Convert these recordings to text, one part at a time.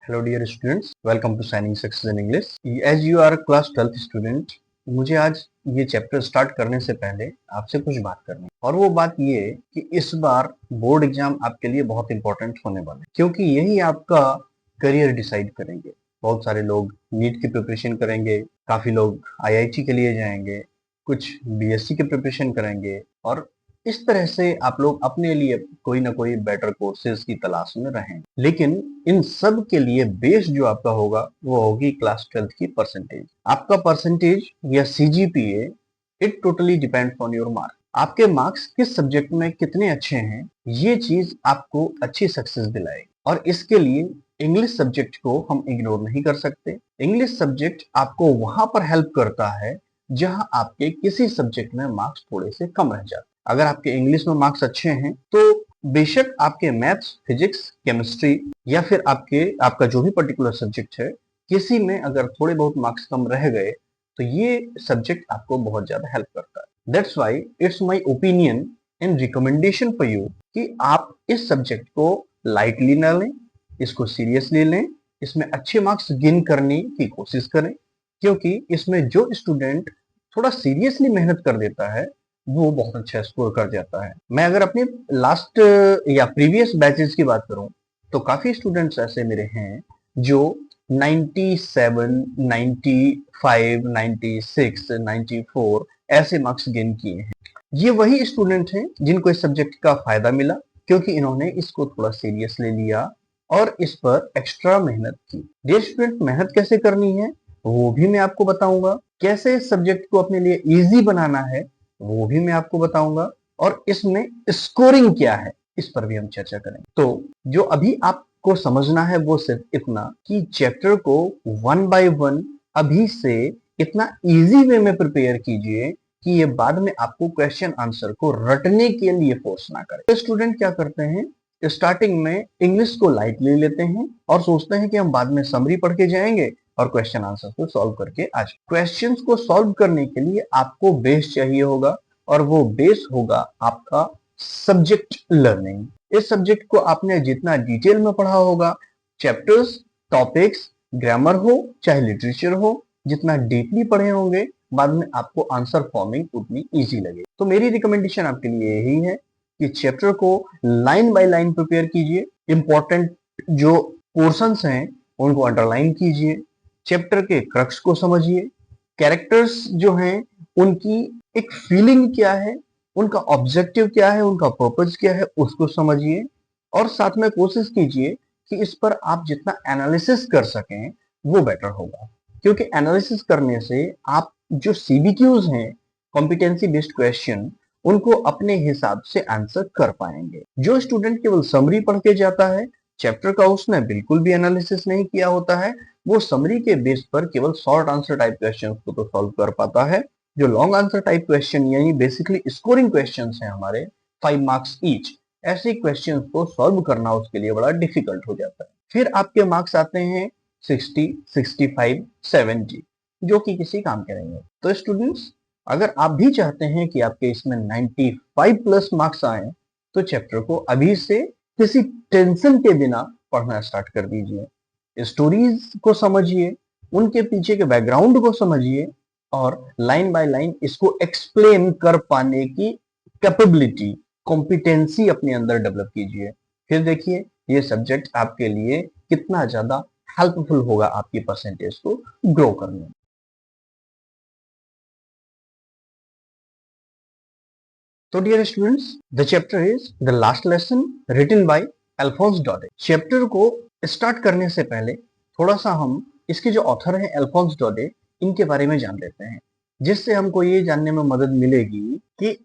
Hello dear students, welcome to Signing Success in English. As you are a class 12th student, मुझे आज ये chapter start करने से पहले आपसे कुछ बात करनी है और वो बात ये है कि इस बार बोर्ड एग्जाम आपके लिए बहुत इंपॉर्टेंट होने वाले हैं क्योंकि यही आपका करियर डिसाइड करेंगे। बहुत सारे लोग नीट की प्रिपरेशन करेंगे, काफी लोग आईआईटी के लिए जाएंगे, कुछ बीएससी की प्रिपरेशन करेंगे और इस तरह से आप लोग अपने लिए कोई ना कोई बेटर कोर्सेज की तलाश में रहेंगे। लेकिन इन सब के लिए बेस जो आपका होगा वो होगी क्लास 12th की परसेंटेज। आपका परसेंटेज या CGPA it totally depends on your mark. आपके मार्क्स किस सब्जेक्ट में कितने अच्छे हैं ये चीज आपको अच्छी सक्सेस दिलाएगी और इसके लिए इंग्लिश सब्जेक्ट को हम इग्नोर नहीं कर सकते। इंग्लिश सब्जेक्ट आपको वहां पर हेल्प करता है जहां आपके किसी सब्जेक्ट में मार्क्स थोड़े से कम रह जाते। अगर आपके इंग्लिश में मार्क्स अच्छे हैं तो बेशक आपके मैथ्स, फिजिक्स, केमिस्ट्री या फिर आपका जो भी पर्टिकुलर सब्जेक्ट है किसी में अगर थोड़े बहुत मार्क्स कम रह गए तो ये सब्जेक्ट आपको बहुत ज्यादा हेल्प करता है। That's why it's my opinion and recommendation for you कि आप इस सब्जेक्ट को लाइटली ना लें, इसको सीरियसली लें, इसमें अच्छे मार्क्स गेन करने की कोशिश करें क्योंकि इसमें जो स्टूडेंट थोड़ा सीरियसली मेहनत कर देता है वो बहुत अच्छा स्कोर कर जाता है। मैं अगर अपने लास्ट या प्रीवियस बैचेस की बात करूं तो काफी स्टूडेंट्स ऐसे मेरे हैं जो 97, 95, 96, 94 ऐसे मार्क्स गेन किए हैं। ये वही स्टूडेंट हैं जिनको इस सब्जेक्ट का फायदा मिला क्योंकि इन्होंने इसको थोड़ा सीरियसली लिया और इस पर एक्स्ट्रा मेहनत की। डियर स्टूडेंट, मेहनत कैसे करनी है वो भी मैं आपको बताऊंगा, कैसे इस सब्जेक्ट को अपने लिए इजी बनाना है वो भी मैं आपको बताऊंगा और इसमें स्कोरिंग क्या है इस पर भी हम चर्चा करेंगे। तो जो अभी आपको समझना है वो सिर्फ इतना कि चैप्टर को वन बाय वन अभी से इतना इजी वे में प्रिपेयर कीजिए कि ये बाद में आपको क्वेश्चन आंसर को रटने के लिए फोर्स ना करे। तो स्टूडेंट क्या करते हैं, स्टार्टिंग में इंग्लिश को लाइटली लेते हैं और सोचते हैं कि हम बाद में समरी पढ़ के जाएंगे और क्वेश्चन आंसर को सॉल्व करके आ जाए। क्वेश्चंस को सॉल्व करने के लिए आपको बेस चाहिए होगा और वो बेस होगा आपका सब्जेक्ट लर्निंग। इस सब्जेक्ट को आपने जितना डिटेल में पढ़ा होगा, चैप्टर्स, टॉपिक्स, ग्रामर हो चाहे लिटरेचर हो, जितना डीपली पढ़े होंगे बाद में आपको आंसर फॉर्मिंग उतनी इजी लगे। तो मेरी रिकमेंडेशन आपके लिए यही है कि चैप्टर को लाइन बाय लाइन प्रिपेयर कीजिए, इंपॉर्टेंट जो पोर्शंस हैं उनको अंडरलाइन कीजिए, चैप्टर के क्रक्स को समझिए, कैरेक्टर्स जो हैं उनकी एक फीलिंग क्या है, उनका ऑब्जेक्टिव क्या है, उनका पर्पज क्या है उसको समझिए और साथ में कोशिश कीजिए कि इस पर आप जितना एनालिसिस कर सकें वो बेटर होगा क्योंकि एनालिसिस करने से आप जो सीबीक्यूज हैं, कॉम्पिटेंसी बेस्ड क्वेश्चन, उनको अपने हिसाब से आंसर कर पाएंगे। जो स्टूडेंट केवल समरी पढ़ के जाता है, चैप्टर का उसने बिल्कुल भी एनालिसिस नहीं किया होता है, वो समरी के बेस पर केवल शॉर्ट आंसर टाइप क्वेश्चन को तो सॉल्व कर पाता है। जो लॉन्ग आंसर टाइप क्वेश्चन यानी बेसिकली स्कोरिंग क्वेश्चंस हैं हमारे 5 मार्क्स ईच, ऐसे क्वेश्चंस को सॉल्व करना उसके लिए बड़ा डिफिकल्ट हो जाता है। फिर आपके मार्क्स आते हैं 60, 65, 70 जो कि किसी काम के नहीं है। तो स्टूडेंट्स, अगर आप भी चाहते हैं कि आपके इसमें 95 प्लस मार्क्स आए तो चैप्टर को अभी से किसी टेंशन के बिना पढ़ना स्टार्ट कर दीजिए। स्टोरीज को समझिए, उनके पीछे के बैकग्राउंड को समझिए और लाइन बाय लाइन इसको एक्सप्लेन कर पाने की कैपेबिलिटी, कॉम्पिटेंसी अपने अंदर डेवलप कीजिए। फिर देखिए ये सब्जेक्ट आपके लिए कितना ज्यादा हेल्पफुल होगा आपकी परसेंटेज को ग्रो करने में। तो dear students, the chapter is the last lesson written by Alphonse Daudet. Chapter को स्टार्ट करने से पहले थोड़ा सा हम इसके जो ऑथर हैं अल्फोंस डॉडे, इनके बारे में जान लेते हैं जिससे हमको ये जानने में मदद मिलेगी कि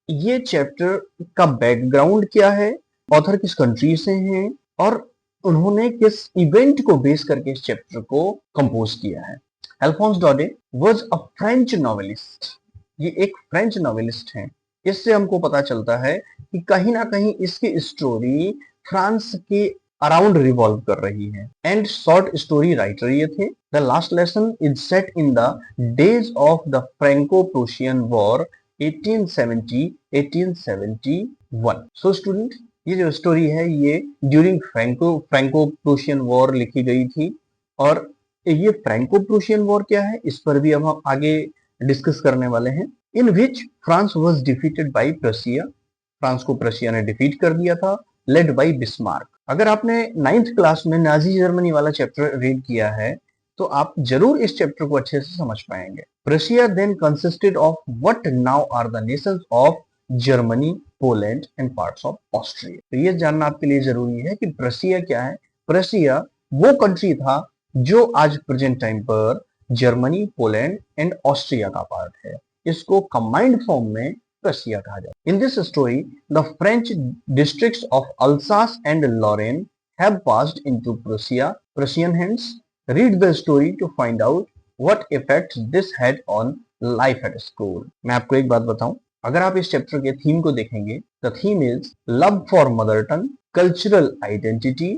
ये चैप्टर का बैकग्राउंड क्या है, ऑथर किस कंट्री से हैं और उन्होंने किस इवेंट को बेस करके इस चैप्टर को कंपोज किया है। Alphonse Daudet was a French novelist. ये एक फ्रेंच नॉवेलिस्ट हैं। इससे हमको पता चलता है कि कहीं ना कहीं इसकी स्टोरी फ्रांस के अराउंड रिवॉल्व कर रही है एंड शॉर्ट स्टोरी राइटर ये थे। The last lesson is set in the days of the Franco Prussian war 1870-1871। So student, ये जो स्टोरी है ये ड्यूरिंग फ्रैंको प्रूशियन वॉर लिखी गई थी। और ये फ्रैंको प्रूशियन वॉर क्या है, इस पर भी अब हम आगे डिस्कस करने वाले हैं। In which France was defeated by Prussia, France को प्रशिया ने डिफीट कर दिया था, लेड बाय बिस्मार्क। अगर आपने 9th क्लास में नाजी जर्मनी वाला चैप्टर रीड किया है तो आप जरूर इस चैप्टर को अच्छे से समझ पाएंगे। Prussia then consisted of what now are the nations of Germany, Poland and parts of Austria. तो ये जानना आपके लिए जरूरी है कि प्रशिया क्या है। प्रशिया वो कंट्री था जो आज प्रेजेंट टाइम पर जर्मनी, पोलैंड एंड ऑस्ट्रिया का पार्ट है। इसको कंबाइंड फॉर्म में प्रशिया कहा जाता है। In this story the French districts of Alsace and Lorraine have passed into Prussian hands. Read the story to find out what effect this had on life at school. मैं आपको एक बात बताऊं, अगर आप इस चैप्टर के थीम को देखेंगे, the theme is love for mother tongue, cultural identity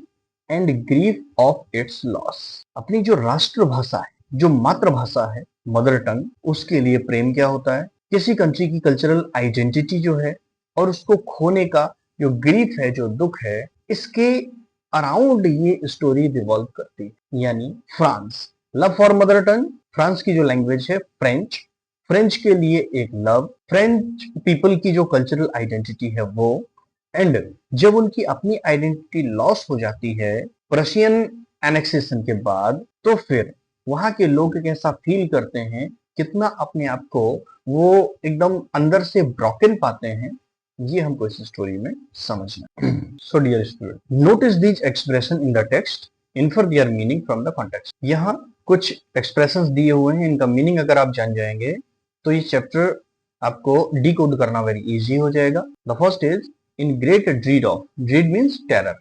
and grief of its loss. अपनी जो राष्ट्रभाषा है, जो मातृभाषा है, मदर टंग, उसके लिए प्रेम क्या होता है, किसी कंट्री की कल्चरल आइडेंटिटी जो है और उसको खोने का जो ग्रीफ है, जो दुख है, इसके अराउंड ये स्टोरी रिवॉल्व करती है। यानी France, love for mother tongue, France की जो लैंग्वेज है फ्रेंच, फ्रेंच के लिए एक लव, फ्रेंच पीपल की जो कल्चरल आइडेंटिटी है वो, एंड जब उनकी अपनी आइडेंटिटी लॉस हो जाती है प्रशियन एनेक्सेशन के बाद, तो फिर वहां के लोग कैसा फील करते हैं, कितना अपने आप को वो एकदम अंदर से ब्रोकन पाते हैं, ये हमको इस स्टोरी में समझना है। So dear student, notice these expression in the text, infer their meaning from the context. यहाँ कुछ एक्सप्रेशंस दिए हुए हैं, इनका मीनिंग अगर आप जान जाएंगे तो ये चैप्टर आपको डिकोड करना वेरी इजी हो जाएगा। The first is in great dread of, dread means terror,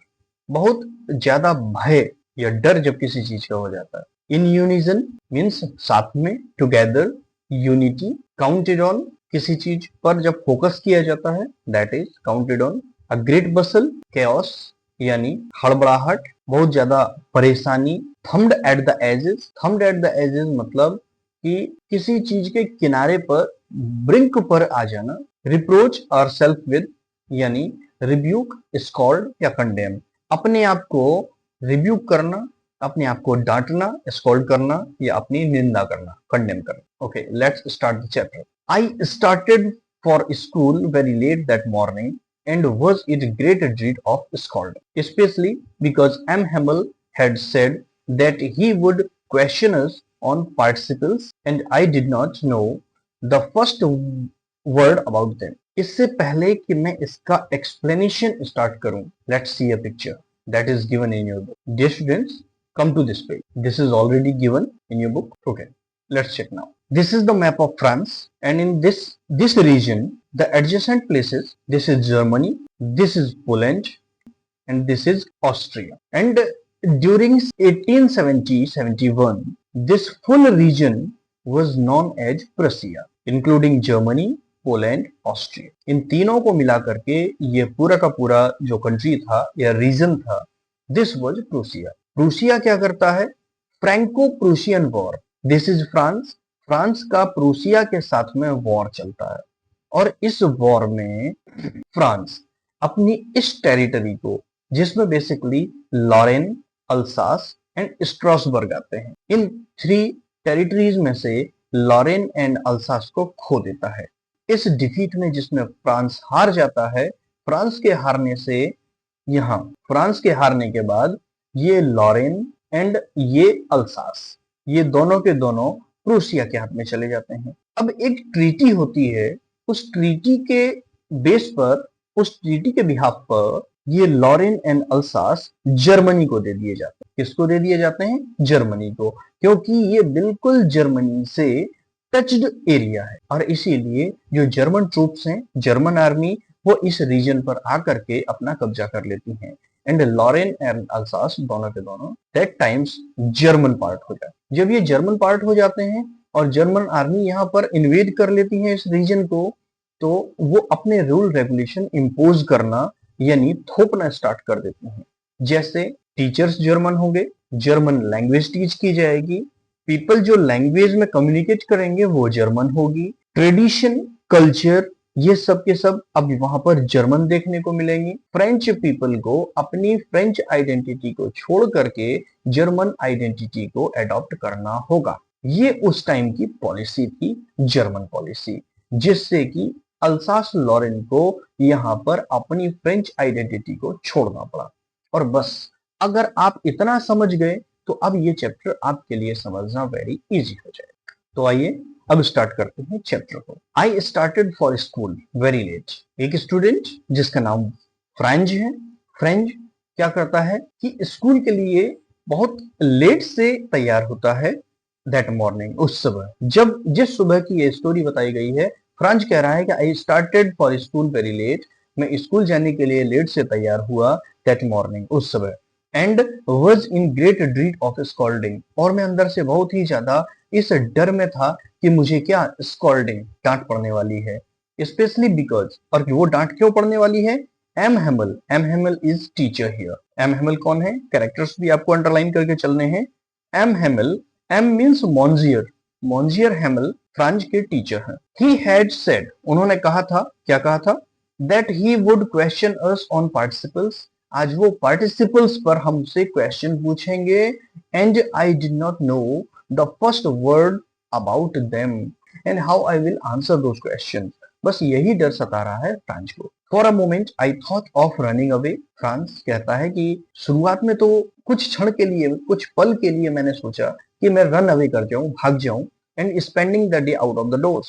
बहुत ज्यादा भय या डर जब किसी चीज का हो जाता है। इन यूनिजन मीन्स साथ में, टुगेदर, यूनिटी, काउंटेड ऑन, किसी चीज पर जब फोकस किया जाता है, that is counted on. A great bustle, chaos यानी हड़बड़ाहट, बहुत ज्यादा परेशानी। Thumbed at the edges, thumbed at the edges मतलब कि किसी चीज के किनारे पर, ब्रिंक पर आ जाना। रिप्रोच और सेल्फ विद यानी रिब्यूक, स्कॉल्ड या कंडेम, अपने आप को रिब्यूक करना, अपने आप को डांटना, स्कॉल्ड करना या अपनी निंदा करना, कंडेम करना। Okay, let's start the chapter. I started for school very late that morning and was in great dread of scolding, especially because M. Hamel had said that he would question us on participles and I did not know the first word about them. इससे पहले कि मैं इसका explanation start करूं, let's see a picture that is given in your book. Dear students, come to this page. This is already given in your book. Okay, let's check now. This is the map of France, and in this region, the adjacent places, this is Germany, this is Poland, and this is Austria. And during 1870-71, this full region was known as Prussia, including Germany, Poland, Austria. इन तीनों को मिला करके ये पूरा का पूरा जो कंट्री था या रीजन था, दिस वाज प्रूसिया। प्रूसिया क्या करता है? Franco Prussian war, this is France, France का प्रूसिया के साथ में वॉर चलता है और इस वॉर में फ्रांस अपनी इस टेरिटरी को, जिसमें basically Lorraine, Alsace and Strasbourg आते हैं, इन 3 टेरिटरीज में से लॉरेन एंड अल्सास को खो देता है। इस डिफीट में जिसमें फ्रांस हार जाता है, फ्रांस के हारने से यहाँ, फ्रांस के हारने के बाद ये लॉरेन एंड ये अल्सास, ये दोनों के दोनों प्रूसिया के हाथ में चले जाते हैं। अब एक ट्रीटी होती है, उस ट्रीटी के बेस पर, उस ट्रीटी के बिहाफ पर ये लॉरेन एंड अल्सास जर्मनी को दे दिए जाते हैं। किसको दे दिए जाते हैं? जर्मनी को, क्योंकि ये बिल्कुल जर्मनी से टच्ड एरिया है और इसीलिए जो जर्मन ट्रूप्स हैं, जर्मन आर्मी, वो इस रीजन पर आकर के अपना कब्जा कर लेती हैं एंड लॉरेन एंड अल्सास दोनों के दोनों दैट टाइम्स जर्मन पार्ट हो जाते हैं। जब ये जर्मन पार्ट हो जाते हैं और जर्मन आर्मी यहाँ पर इन्वेड कर लेती है इस रीजन को, तो वो अपने रूल रेगुलेशन इम्पोज करना यानी थोपना स्टार्ट कर देते हैं। जैसे टीचर्स जर्मन होंगे, जर्मन लैंग्वेज टीच की जाएगी, पीपल जो लैंग्वेज में कम्युनिकेट करेंगे वो जर्मन होगी, ट्रेडिशन, कल्चर ये सब के सब अब वहां पर जर्मन देखने को मिलेंगी। फ्रेंच पीपल को अपनी फ्रेंच आइडेंटिटी को छोड़ करके जर्मन आइडेंटिटी को एडॉप्ट करना होगा। ये उस टाइम की पॉलिसी थी, जर्मन पॉलिसी, जिससे कि अल्सास लॉरेन को यहाँ पर अपनी फ्रेंच आइडेंटिटी को छोड़ना पड़ा। और बस अगर आप इतना समझ गए तो अब ये चैप्टर आपके लिए समझना वेरी इजी हो जाएगा। तो आइए अब स्टार्ट करते हैं चैप्टर को। I started for school very late. एक स्टूडेंट जिसका नाम फ्रेंच है, फ्रेंच क्या करता है कि स्कूल के लिए बहुत लेट से तैयार होता है। दैट मॉर्निंग, उस सुबह, जब जिस सुबह की ये स्टोरी बताई गई है, फ्रांच कह रहा है कि I started for school very late, मैं स्कूल जाने के लिए लेट से तैयार हुआ। दैट मॉर्निंग, उस सुबह, and was in great dread of scolding, और मैं अंदर से बहुत ही ज्यादा इस डर में था कि मुझे क्या स्कॉल्डिंग, डांट पड़ने वाली है। स्पेशली बिकॉज, और वो डांट क्यों पड़ने वाली है? M Hamel is teacher here. M Hamel कौन है? कैरेक्टर्स भी आपको अंडरलाइन करके चलने हैं। M Hamel, M means Monsieur, Monsieur Hamel France के टीचर हैं। ही हैड सेड, उन्होंने कहा था, क्या कहा था? That he would question us on participles, आज वो पार्टिसिपल्स पर हमसे क्वेश्चन पूछेंगे। And I did not know the first word about them and how I will answer those question. बस यही डर सता रहा है फ्रांस को। For a moment I thought of running away. France कहता है कि शुरुआत में तो कुछ क्षण के लिए, कुछ पल के लिए मैंने सोचा कि मैं रन अवे कर जाऊं, भाग जाऊं। And spending the day out of the doors,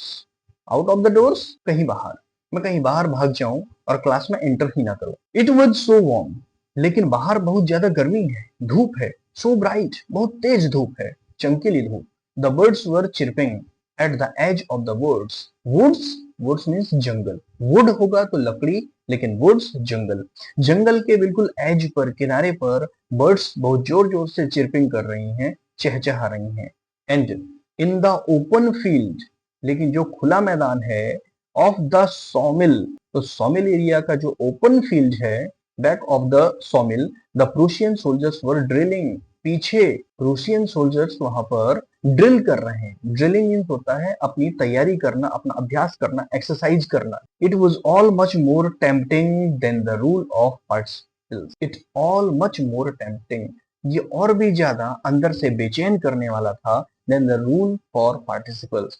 out of the doors, कहीं बाहर, मैं कहीं बाहर भाग जाऊं और क्लास में एंटर ही ना करूं। इट वॉज सो वार्म, लेकिन बाहर बहुत ज्यादा गर्मी है, धूप है। सो ब्राइट, बहुत तेज धूप है, चमकीली धूप। The birds were chirping at the edge of the woods. Woods, woods means जंगल, वुड होगा तो लकड़ी, लेकिन वुड्स जंगल, जंगल के बिल्कुल एज पर, किनारे पर बर्ड्स बहुत जोर जोर से चिरपिंग कर रही हैं, चहचहा रही हैं। And in the open field, लेकिन जो खुला मैदान है, ऑफ द सॉमिल, तो सॉमिल एरिया का जो ओपन फील्ड है, back of the सॉमिल, the Prussian soldiers were drilling, पीछे रूसियन सोल्जर्स वहां पर ड्रिल कर रहे हैं। ड्रिलिंग मीन्स होता है अपनी तैयारी करना, अपना अभ्यास करना, एक्सरसाइज करना। It was all much more tempting than the rule of participles. It all much more tempting, ये और भी ज्यादा अंदर से बेचैन करने वाला था, than the rule for participles.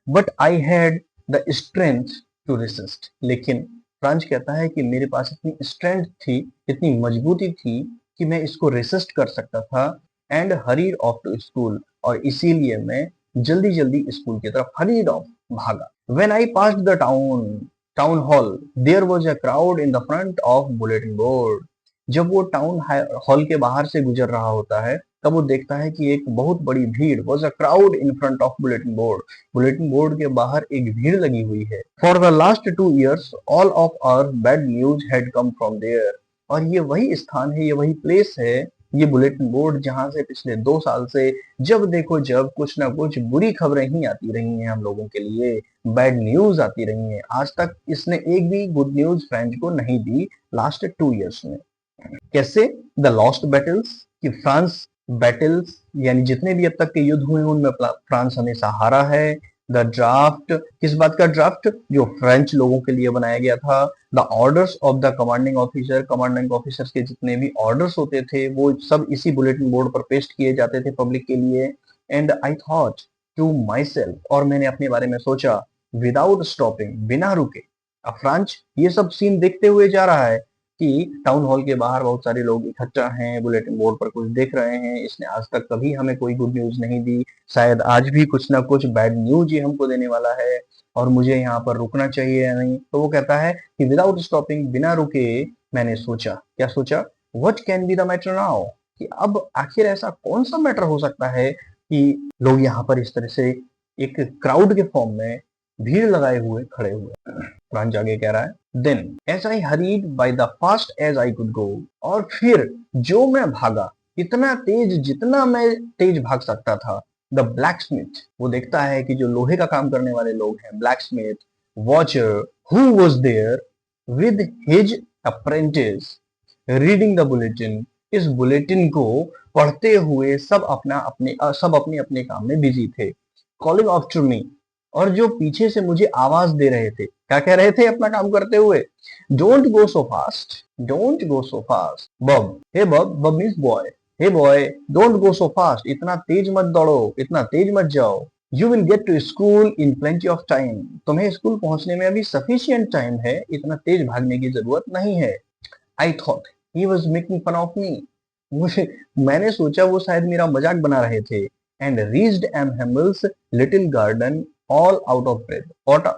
But I had the strength to resist, लेकिन फ्रांच कहता है कि मेरे पास इतनी स्ट्रेंथ थी, इतनी मजबूती थी कि मैं इसको रेसिस्ट कर सकता था। And hurried off to school, और इसीलिए मैं जल्दी जल्दी स्कूल की तरफ हरीड ऑफ, भागा। When I passed the town hall, there was a crowd in the front of bulletin board. जब वो टाउन हॉल के बाहर से गुजर रहा होता है, तब वो देखता है कि एक बहुत बड़ी भीड़, was a crowd in front of bulletin board, bulletin board के बाहर एक भीड़ लगी हुई है। For the last 2 years all of our bad news had come from there, और ये वही स्थान है, ये वही प्लेस है, ये बुलेटिन बोर्ड, जहां से पिछले 2 साल से जब देखो जब कुछ ना कुछ बुरी खबरें ही आती रही हैं हम लोगों के लिए, बैड न्यूज आती रही हैं। आज तक इसने एक भी गुड न्यूज फ्रेंच को नहीं दी लास्ट 2 years में। कैसे? द लॉस्ट बैटल्स, कि फ्रांस बैटल्स यानी जितने भी अब तक के युद्ध हुए उनमें फ्रांस हमेशा हारा है। द ड्राफ्ट, किस बात का ड्राफ्ट? जो फ्रेंच लोगों के लिए बनाया गया था। The orders of the commanding officer, commanding officers के जितने भी ऑर्डर्स होते थे वो सब इसी बुलेटिन बोर्ड पर पेस्ट किए जाते थे पब्लिक के लिए। And I thought to myself, और मैंने अपने बारे में सोचा, विदाउट स्टॉपिंग, बिना रुके। अब फ्रांच ये सब सीन देखते हुए जा रहा है कि टाउन हॉल के बाहर बहुत सारे लोग इकट्ठा हैं, बुलेटिन बोर्ड पर कुछ देख रहे हैं, इसने आज तक कभी हमें कोई गुड न्यूज नहीं दी, शायद आज भी कुछ ना कुछ बैड न्यूज ही हमको देने वाला है, और मुझे यहाँ पर रुकना चाहिए या नहीं। तो वो कहता है कि विदाउट स्टॉपिंग, बिना रुके मैंने सोचा, क्या सोचा? What can be the matter now, कि अब आखिर ऐसा कौन सा मैटर हो सकता है कि लोग यहाँ पर इस तरह से एक क्राउड के फॉर्म में भीड़ लगाए हुए खड़े हुए। फ्रांच आगे कह रहा है, then as I hurried by the fast as I could go, और फिर जो मैं भागा, इतना तेज जितना मैं तेज भाग सकता था। द ब्लैक स्मिथ, वो देखता है कि जो लोहे का काम करने वाले लोग हैं, blacksmith, watcher, who was there with his apprentice reading the bulletin, इस बुलेटिन को पढ़ते हुए सब अपने अपने काम में बिजी थे। कॉलिंग आफ्टर मी, और जो पीछे से मुझे आवाज दे रहे थे, क्या कह रहे थे अपना काम करते हुए? Don't go so fast, don't go so fast bub, hey bub, bub means boy, hey boy don't go so fast, इतना तेज मत दौड़ो, इतना तेज मत जाओ। You will get to school in plenty of time, तुम्हें स्कूल पहुंचने में अभी सफिशिएंट टाइम है, इतना तेज भागने की जरूरत नहीं है। I thought he was making fun of me, मुझे मैंने सोचा वो शायद मेरा मजाक बना रहे थे। And reached M Hamel's little garden all out of breath.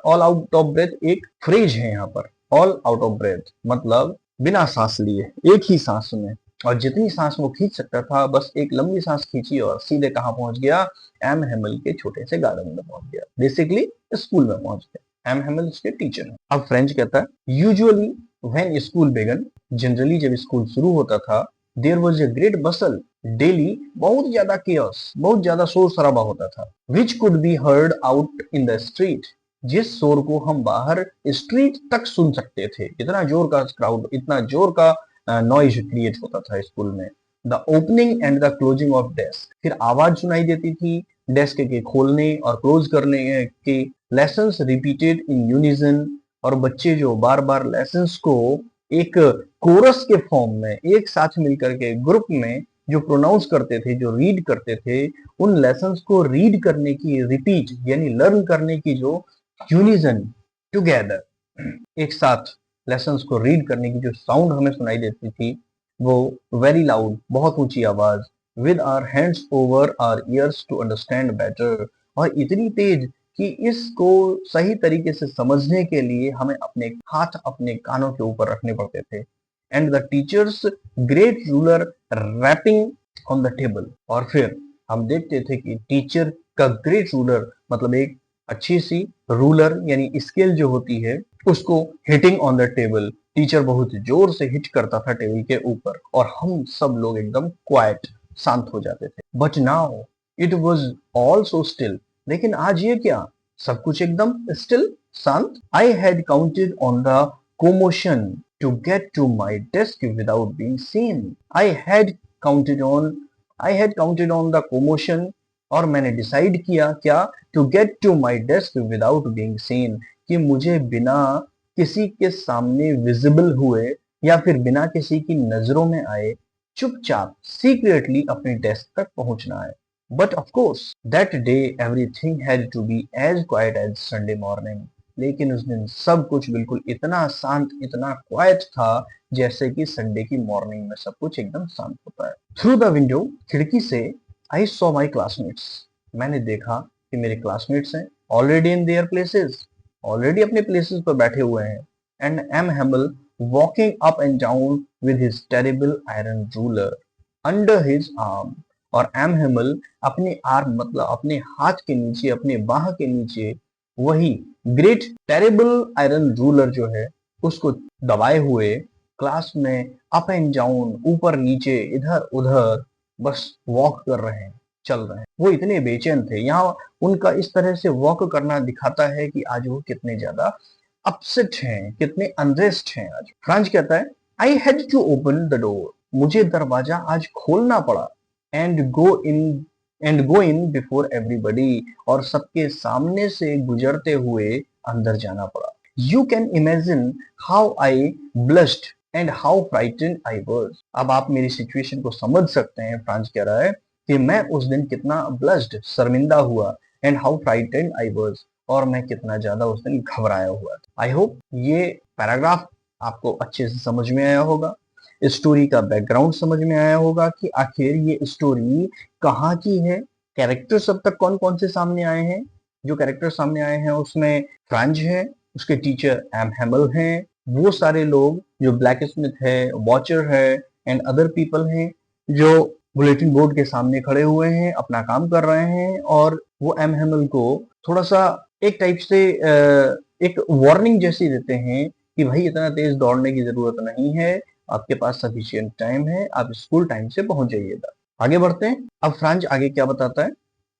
All out of breath एक फ्रेज है यहाँ पर। ऑल आउट ऑफ ब्रेथ मतलब बिना सांस लिए, एक ही सांस में, और जितनी सांस वो खींच सकता था बस एक लंबी सांस खींची और सीधे कहाँ पहुंच गया? एम हेमल के छोटे से गार्डन में पहुंच गया, बेसिकली स्कूल में पहुंच गया। एम हेमल उसके टीचर हैं। अब फ्रेंच कहता है usually when school began, generally जब स्कूल शुरू होता था, there was a great bustle, daily बहुत ज्यादा केओस, बहुत ज्यादा शोर शराबा होता था, which could be heard out in the street, जिस शोर को हम बाहर स्ट्रीट तक सुन सकते थे। इतना जोर का क्राउड, इतना जोर का नॉइज क्रिएट होता था स्कूल में। The opening and the closing of desk, फिर आवाज सुनाई देती थी डेस्क के खोलने और क्लोज करने के। लेसन्स रिपीटेड इन यूनिजन, और बच्चे जो बार बार लेसन्स को एक कोरस के फॉर्म में एक साथ मिलकर के ग्रुप में जो प्रोनाउंस करते थे, जो रीड करते थे, उन लेसन्स को रीड करने की, रिपीट यानी लर्न करने की जो यूनिजन, टुगेदर एक साथ लेसन्स को रीड करने की जो साउंड हमें सुनाई देती थी, वो वेरी लाउड, बहुत ऊंची आवाज, with our hands over our ears to understand better, और इतनी तेज कि इसको सही तरीके से समझने के लिए हमें अपने हाथ अपने कानों के ऊपर रखने पड़ते थे। And the teacher's great ruler rapping on the table, और फिर हम देखते थे कि टीचर का ग्रेट रूलर मतलब एक अच्छी सी रूलर यानी स्केल जो होती है, उसको hitting on the table, teacher बहुत जोर से हिट करता था टेबल के ऊपर, और हम सब लोग एकदम क्वाइट, शांत हो जाते थे। But now it was all so still, लेकिन आज ये क्या, सब कुछ एकदम स्टिल, शांत। I had counted on the commotion to get to my desk without being seen. Counted on I had counted on the commotion, और मैंने डिसाइड किया क्या? To get to my desk without being seen, कि मुझे बिना किसी के सामने विजिबल हुए या फिर बिना किसी की नजरों में आए चुपचाप सीक्रेटली अपने डेस्क तक पहुंचना है। But of course that day everything had to be as quiet as Sunday morning, लेकिन उस दिन सब कुछ बिल्कुल इतना शांत, इतना क्वाइट था जैसे कि संडे की मॉर्निंग में सब कुछ एकदम शांत होता है। थ्रू द विंडो, खिड़की से, आई सॉ माई क्लासमेट्स, मैंने देखा कि मेरे क्लासमेट्स हैं, already in their places, already अपने प्लेसेस पर बैठे हुए हैं। And M Hamel walking up and down with his terrible iron ruler under his arm, और एम हेमल अपने आर्म मतलब अपने हाथ के नीचे, अपने बाह के नीचे वही ग्रेट टेरिबल आयरन रूलर जो है उसको दबाए हुए क्लास में अप एंड डाउन, ऊपर नीचे, इधर उधर बस वॉक कर रहे हैं, चल रहे हैं। वो इतने बेचैन थे। यहाँ उनका इस तरह से वॉक करना दिखाता है कि आज वो कितने ज्यादा अपसेट हैं, कितने अनरेस्ट हैं आज। फ्रांच कहता है I had to open the door, मुझे दरवाजा आज खोलना पड़ा। And go in before everybody, और सबके सामने से गुजरते हुए अंदर जाना पड़ा। You can imagine how I blushed and how frightened I was, अब आप मेरी सिचुएशन को समझ सकते हैं। फ्रांस कह रहा है कि मैं उस दिन कितना ब्लश्ड, शर्मिंदा हुआ, and how frightened I was, और मैं कितना ज्यादा उस दिन घबराया हुआ था। आई होप ये पैराग्राफ आपको अच्छे से समझ में आया होगा, स्टोरी का बैकग्राउंड समझ में आया होगा कि आखिर ये स्टोरी कहाँ की है, कैरेक्टर सब तक कौन कौन से सामने आए हैं। जो कैरेक्टर सामने आए हैं उसमें फ्रांज है, उसके टीचर एम हेमल हैं, वो सारे लोग जो ब्लैक स्मिथ है, वॉचर है, एंड अदर पीपल हैं जो बुलेटिन बोर्ड के सामने खड़े हुए हैं, अपना काम कर रहे हैं, और वो एम हेमल को थोड़ा सा एक टाइप से एक वार्निंग जैसी देते हैं कि भाई इतना तेज दौड़ने की जरूरत नहीं है, आपके पास सफिशिएंट टाइम है, आप स्कूल टाइम से पहुंच जाइएगा। आगे बढ़ते हैं। अब फ्रांच आगे क्या बताता है?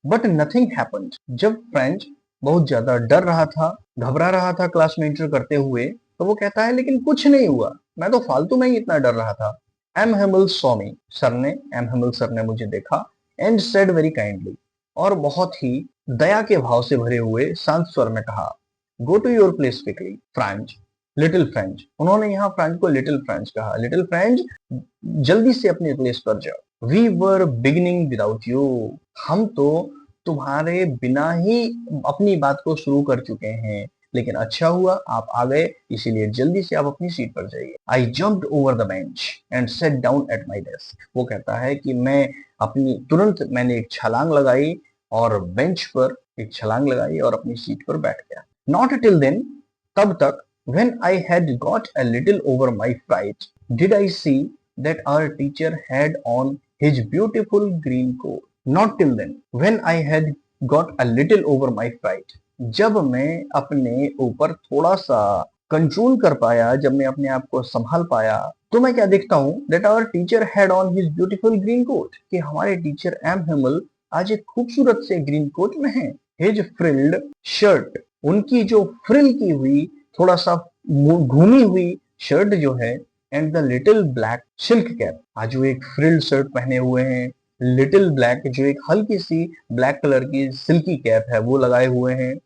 बट नथिंग हैपेंड, जब फ्रेंच बहुत ज्यादा डर रहा था, घबरा रहा था क्लास में एंटर करते हुए, तो वो कहता है लेकिन कुछ नहीं हुआ, मैं तो फालतू में ही इतना डर रहा था। M Hamel saw me, M Hamel sir ने मुझे देखा, एंड सेड वेरी काइंडली, और बहुत ही दया के भाव से भरे हुए शांत स्वर में कहा, go to your place quickly Franz, little Franz. उन्होंने यहाँ फ्रांच को लिटिल फ्रेंच कहा, लिटिल फ्रेंच जल्दी से अपने प्लेस पर जाओ। We were beginning without you, हम तो तुम्हारे बिना ही अपनी बात को शुरू कर चुके हैं, लेकिन अच्छा हुआ आप आ गए, इसीलिए जल्दी से आप अपनी सीट पर जाइए। आई jumped over the bench and set down at my desk. वो कहता है कि मैं अपनी तुरंत मैंने एक छलांग लगाई और बेंच पर एक छलांग लगाई और अपनी सीट पर बैठ गया। नॉट टिल देन, तब तक, when I had got a little over my fright, did I see that our teacher had on his beautiful green coat. Not till then, when I had got a little over my fright, जब मैं अपने ऊपर थोड़ा सा control कर पाया, जब मैं अपने आप को संभाल पाया, तो मैं क्या देखता हूँ, that our teacher had on his beautiful green coat, कि हमारे टीचर एम हिमल आज एक खूबसूरत से ग्रीन कोट में हैं। His frilled shirt, उनकी जो फ्रिल की हुई थोड़ा सा घूमी हुई शर्ट जो है, and the little black silk cap, आज वो एक फ्रिल्ड शर्ट पहने हुए हैं, लिटिल ब्लैक जो एक हल्की सी ब्लैक कलर की सिल्की कैप है वो लगाए हुए हैं,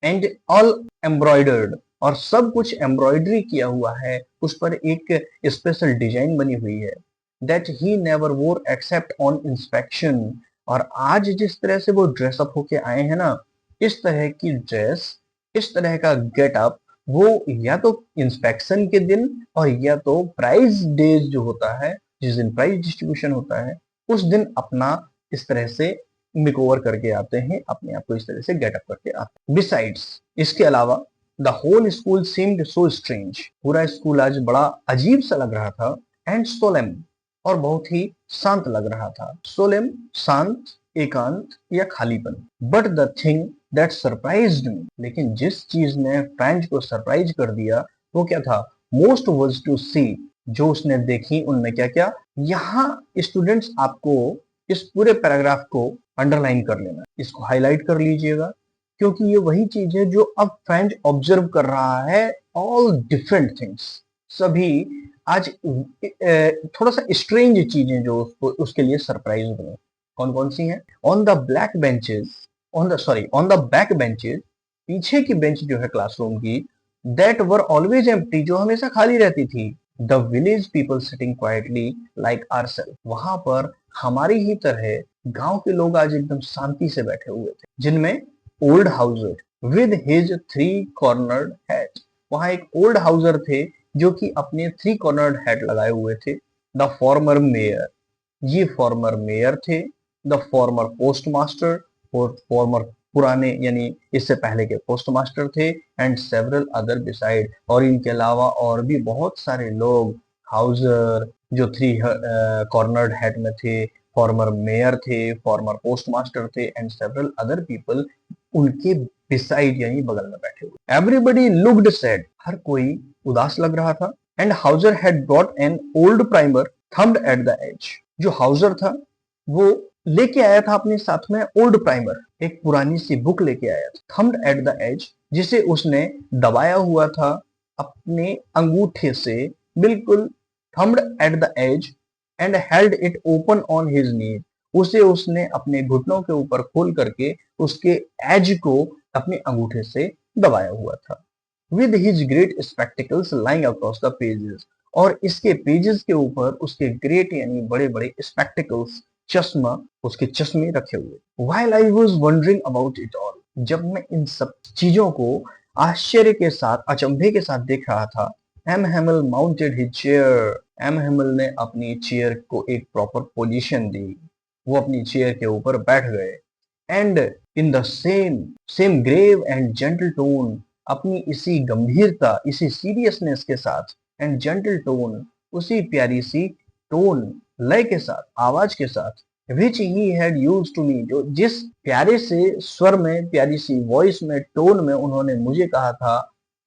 एंड ऑल एम्ब्रॉयडर्ड, और सब कुछ एम्ब्रॉयडरी किया हुआ है, उस पर एक स्पेशल डिजाइन बनी हुई है, दैट ही नेवर वोर एक्सेप्ट ऑन इंस्पेक्शन। और आज जिस तरह से वो ड्रेसअप होके आए हैं ना, इस तरह की ड्रेस, इस तरह का गेटअप, वो या तो इंस्पेक्शन के दिन और या तो प्राइज डेज जो होता है, जिस दिन प्राइज डिस्ट्रीब्यूशन होता है, उस दिन अपना इस तरह से मेकओवर करके आते हैं, अपने आप को इस तरह से गेटअप करके आते हैं। बिसाइड्स, इसके अलावा, the whole school seemed so strange, पूरा स्कूल आज बड़ा अजीब सा लग रहा था, एंड सोलेम, और बहुत ही शांत लग रहा था। सोलेम, शांत, एकांत या खालीपन। But the thing that surprised me, लेकिन जिस चीज ने फ्रेंच को सरप्राइज कर दिया वो क्या था, मोस्ट वाज टू सी, जो उसने देखी उनमें क्या क्या। यहाँ स्टूडेंट्स आपको इस पूरे पैराग्राफ को अंडरलाइन कर लेना, इसको हाईलाइट कर लीजिएगा, क्योंकि ये वही चीज है जो अब फ्रेंच ऑब्जर्व कर रहा है, ऑल डिफरेंट थिंग्स, सभी आज थोड़ा सा स्ट्रेंज चीजें जो उसको उसके लिए सरप्राइज बने। कौन कौन सी हैं? On the black benches, on the back benches, पीछे की बेंच जो है क्लासरूम की, दैट वर ऑलवेज एम्प्टी, जो हमेशा खाली रहती थी, the village people sitting quietly like ourselves, वहां पर हमारी ही तरह गांव के लोग आज एकदम शांति से बैठे हुए थे, जिनमें old Hauser with his three cornered hat, वहां एक ओल्ड हाउसर थे जो कि अपने थ्री कॉर्नर्ड हैट लगाए हुए थे। द फॉर्मर मेयर, ये फॉर्मर मेयर थे। द फॉर्मर पोस्ट मास्टर, और फॉर्मर पुराने यानी इससे पहले के पोस्ट मास्टर थे, एंड सेवरल अदर बिसाइड, और इनके अलावा और भी बहुत सारे लोग, हाउसर जो थ्री कॉर्नर्ड हेड में थे, फॉर्मर मेयर थे, फॉर्मर पोस्ट मास्टर थे, एंड सेवरल अदर पीपल उनके बिसाइड यानी बगल में बैठे हुए। एवरीबडी लुक्ड सैड, हर कोई उदास लग रहा था, and Hauser had brought an old primer thumbed at the edge, जो हाउसर था वो लेके आया था अपने साथ में ओल्ड प्राइमर, एक पुरानी सी बुक लेके आया था, थम्ड एट द एज, जिसे उसने दबाया हुआ था अपने अंगूठे से, बिल्कुल thumbed at the edge, and held it open on his knees, उसे उसने अपने घुटनों के ऊपर खोल करके उसके एज को अपने अंगूठे से दबाया हुआ था। With his great spectacles lying across the pages, और इसके पेजेस के ऊपर उसके ग्रेट यानी बड़े बड़े स्पेक्टिकल्स, चश्मा, उसके चश्मे रखे हुए। While I was wondering about it all, जब मैं इन सब चीजों को आश्चर्य के साथ, अचंभे के साथ देख रहा था, M Hamel mounted his chair, M Hamel ने अपनी चेयर को एक प्रॉपर पोजीशन दी, वो अपनी चेयर के ऊपर बैठ गए, and in the same same grave and gentle tone, अपनी इसी गंभीरता, इसी सीरियसनेस के साथ, एंड जेंटल टोन, उसी प्यारी सी टोन, लय के साथ, आवाज के साथ, which he had used to me, जो जिस प्यारे से स्वर में, प्यारी सी वॉइस में, टोन में उन्होंने मुझे कहा था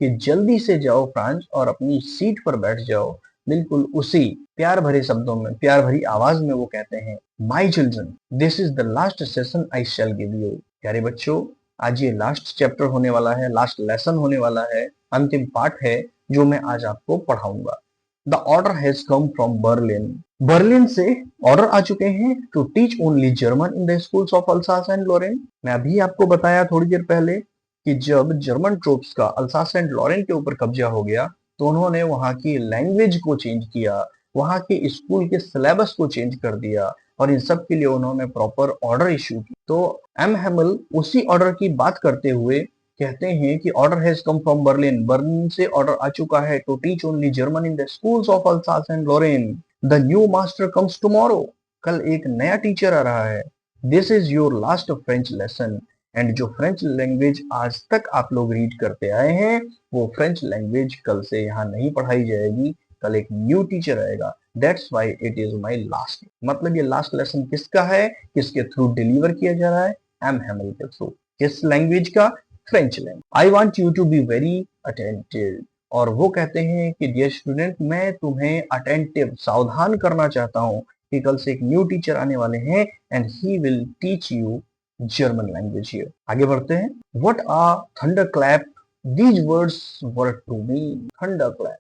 कि जल्दी से जाओ फ्रांस और अपनी सीट पर बैठ जाओ, बिल्कुल उसी प्यार भरे शब्दों में, प्यार भरी आवाज में वो कहते हैं, my children, this is the last session I shell give you, प्यारे बच्चों, आज ये लास्ट चैप्टर होने वाला है, लास्ट लेसन होने वाला है, अंतिम पाठ है जो मैं आज आपको पढ़ाऊंगा। The order has come from Berlin. Berlin से ऑर्डर आ चुके हैं to teach only German in the schools of Alsace and Lorraine. मैं अभी आपको बताया थोड़ी देर पहले कि जब जर्मन ट्रूप्स का अल्सास एंड लोरेन के ऊपर कब्जा हो गया तो उन्होंने वहां की लैंग्वेज को चेंज किया, वहां के स्कूल के सिलेबस को चेंज कर दिया और इन सब के लिए उन्होंने प्रॉपर ऑर्डर इशू की। तो एम हेमल उसी ऑर्डर की बात करते हुए कहते हैं कि order has come from Berlin, Berlin से ऑर्डर आ चुका है to teach only German in the schools of Alsace and Lorraine. The new master comes tomorrow, कल एक नया टीचर आ रहा है। This is your last French lesson, and जो फ्रेंच लैंग्वेज आज तक आप लोग रीड करते आए हैं वो फ्रेंच लैंग्वेज कल से यहाँ नहीं पढ़ाई जाएगी, कल एक न्यू टीचर आएगा। That's why it is my last. मतलब ये लास्ट लेसन किसका है, किसके थ्रू डिलीवर किया जा रहा है, एम हेमल के थ्रू। किस लैंग्वेज का, French language. I want you to be very attentive, और वो कहते हैं कि डियर स्टूडेंट मैं तुम्हें अटेंटिव सावधान करना चाहता हूँ कि कल से एक न्यू टीचर आने वाले हैं and he will teach you German language here. आगे बढ़ते हैं। What are thunder clap, these words were to me thunder clap,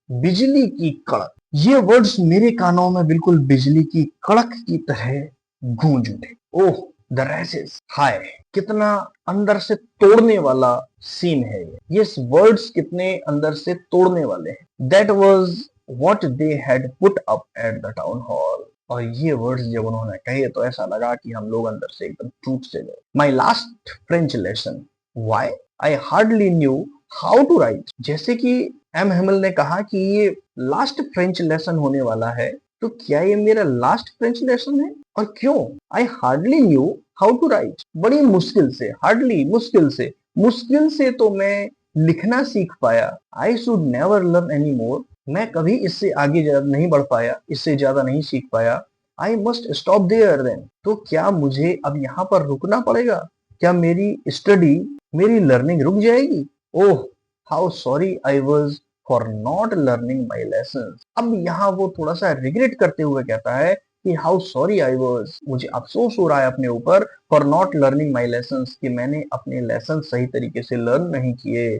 बिजली की कड़क। ये वर्ड्स मेरे कानों में बिल्कुल बिजली की कड़क की तरह गूंज उठे। ओह द रैशेस, हाय कितना अंदर से तोड़ने वाला सीन है ये वर्ड्स कितने अंदर से तोड़ने वाले हैं। That was what they had put up at the town hall, और ये वर्ड्स जब उन्होंने कहे तो ऐसा लगा कि हम लोग अंदर से एकदम टूट से गए। My last French lesson, why I hardly knew how to write. जैसे कि एम हेमल ने कहा कि ये लास्ट फ्रेंच लेसन होने वाला है, तो क्या ये मेरा लास्ट फ्रेंच लेसन है और क्यों? I hardly knew how to write, बड़ी मुश्किल से, हार्डली मुश्किल से तो मैं लिखना सीख पाया। I should never learn any more, मैं कभी इससे आगे नहीं बढ़ पाया, इससे ज्यादा नहीं सीख पाया। I must stop there then, तो क्या मुझे अब यहाँ पर रुकना पड़ेगा? क्या मेरी स्टडी, मेरी लर्निंग रुक जाएगी? Oh how sorry I was for not learning my lesson. अब यहाँ वो थोड़ा सा रिग्रेट करते हुए कहता है कि हाउ सॉरी आई वॉज, मुझे अफसोस हो रहा है अपने ऊपर, for not learning my lesson, कि मैंने अपने लेसन सही तरीके से लर्न नहीं किए।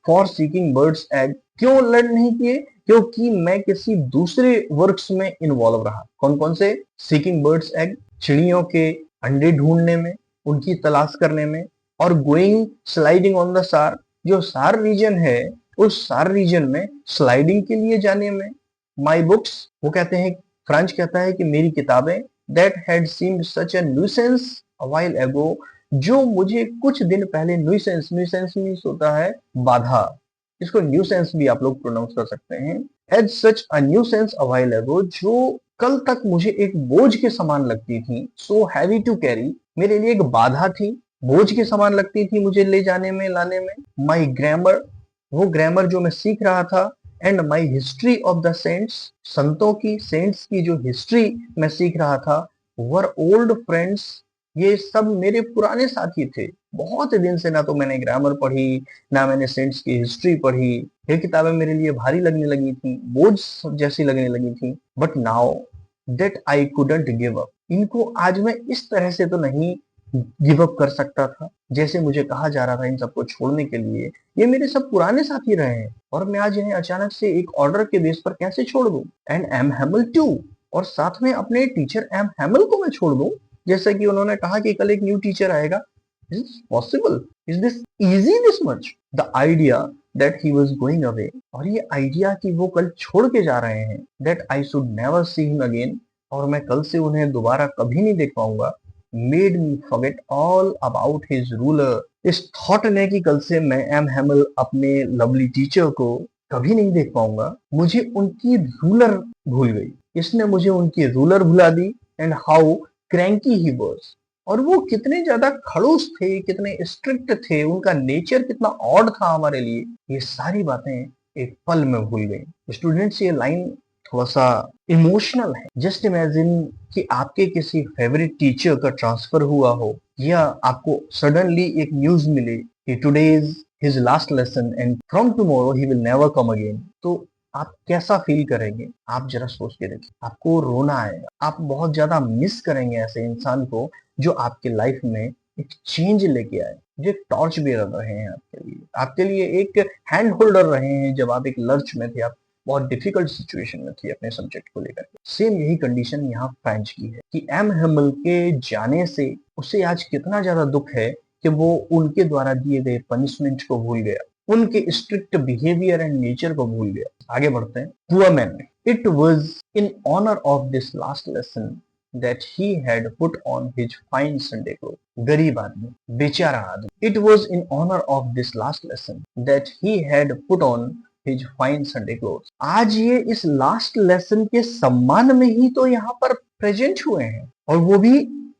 फॉर सीकिंग बर्ड्स एग, क्यों लर्न नहीं किए? क्योंकि मैं किसी दूसरे वर्क्स में इन्वॉल्व रहा। कौन कौन से? सीकिंग बर्ड्स एग, चिड़ियों के अंडे ढूंढने में, उनकी तलाश करने में, और गोइंग स्लाइडिंग ऑन द सार, जो सार रीजन है उस सार रीजन में स्लाइडिंग के लिए जाने में। माई बुक्स, वो कहते हैं, फ्रांच कहता है कि मेरी किताबें, that had seemed such A nuisance a while ago, जो मुझे कुछ दिन पहले, न्यूसेंस, न्यूसेंस मीन्स होता है बाधा, इसको न्यूसेंस भी आप लोग प्रोनाउंस कर सकते हैं। As such a nuisance a while ago, जो कल तक मुझे एक बोझ के समान लगती थी। सो हैवी टू कैरी, मेरे लिए एक बाधा थी, बोझ के समान लगती थी मुझे ले जाने में, लाने में। माई ग्रामर, वो ग्रामर जो मैं सीख रहा था। And my history of the saints, संतों की, सेंट्स की जो हिस्ट्री मैं सीख रहा था। वर ओल्ड फ्रेंड्स, ये सब मेरे पुराने साथी थे। बहुत दिन से ना तो मैंने ग्रामर पढ़ी, ना मैंने सेंट्स की हिस्ट्री पढ़ी। ये किताबें मेरे लिए भारी लगने लगी थी, बोझ जैसी लगने लगी थी। But now that I couldn't give up, इनको आज मैं इस तरह से तो नहीं गिव अप कर सकता था जैसे मुझे कहा जा रहा था इन सबको छोड़ने के लिए। ये मेरे सब पुराने साथी रहे हैं और मैं आज इन्हें अचानक से एक ऑर्डर के बेस पर कैसे छोड़ दूं? एंड एम हैमल टू, और साथ में अपने टीचर एम हैमल को मैं छोड़ दूं, जैसे कि उन्होंने कहा कि कल एक न्यू टीचर आएगा। Is this possible? Is this easy this much? The idea that he was going away, और ये आइडिया कि वो कल छोड़ के जा रहे हैं, that I should never see him again, और मैं कल से उन्हें दोबारा कभी नहीं देख पाऊंगा, made me forget all about his ruler. इस थॉट ने कि कल से मैं एम हैमल अपने लवली टीचर को कभी नहीं देख पाऊंगा, मुझे उनकी रूलर भूल गई। इसने मुझे उनकी रूलर भुला दी। And how cranky he was, और वो कितने ज्यादा खड़ूस थे, कितने स्ट्रिक्ट थे, उनका नेचर कितना ऑड था हमारे लिए, ये सारी बातें एक पल में भूल गई। स्टूडेंट्स, ये लाइन थोड़ा सा इमोशनल है। जस्ट इमेजिन कि आपके किसी फेवरेट टीचर का ट्रांसफर हुआ हो, या आपको सडनली एक न्यूज मिले कि today is his last lesson and from tomorrow he will never come again, तो आप कैसा फील करेंगे? आप जरा सोच के देखिए। आपको रोना आएगा, आप बहुत ज्यादा मिस करेंगे ऐसे इंसान को जो आपके लाइफ में एक चेंज लेके आए, जो एक टॉर्च बेरर रहे हैं आपके लिए एक हैंड होल्डर रहे हैं। जब आप एक लर्च में थे, आप बहुत डिफिकल्ट सिचुएशन में थी अपने सब्जेक्ट को लेकर। सेम यही कंडीशन यहाँ फ्रेंच की है कि एम हेमल के जाने से उसे आज कितना ज्यादा दुख है कि वो उनके द्वारा दिए गए पनिशमेंट को भूल गया, उनके स्ट्रिक्ट बिहेवियर एंड नेचर को भूल गया। आगे बढ़ते हैं। Poor man, it was in honour of this last lesson that he had put on his fine Sunday clothes. गरीब आदमी, बेचारा आदमी. It was in honor of this last lesson that he had put on his fine Sunday clothes. आज ये इस last lesson के सम्मान में ही तो यहाँ पर प्रेजेंट हुए हैं, और वो भी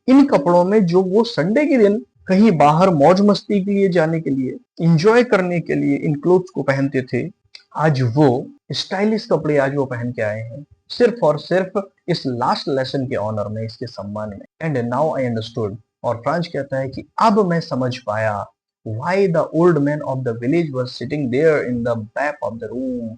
इन कपड़ों में जो वो संडे के दिन कहीं बाहर मौज मस्ती के लिए जाने के लिए, इंजॉय करने के लिए इन क्लोथ्स को पहनते थे। आज वो स्टाइलिश कपड़े आज वो पहन के आए हैं, सिर्फ और सिर्फ इस लास्ट लेसन के ऑनर में, इसके सम्मान में। एंड नाउ आई अंडरस्टूड, और फ्रांच कहता है कि अब मैं समझ पाया, why the old man of the village was sitting there in the back of the room,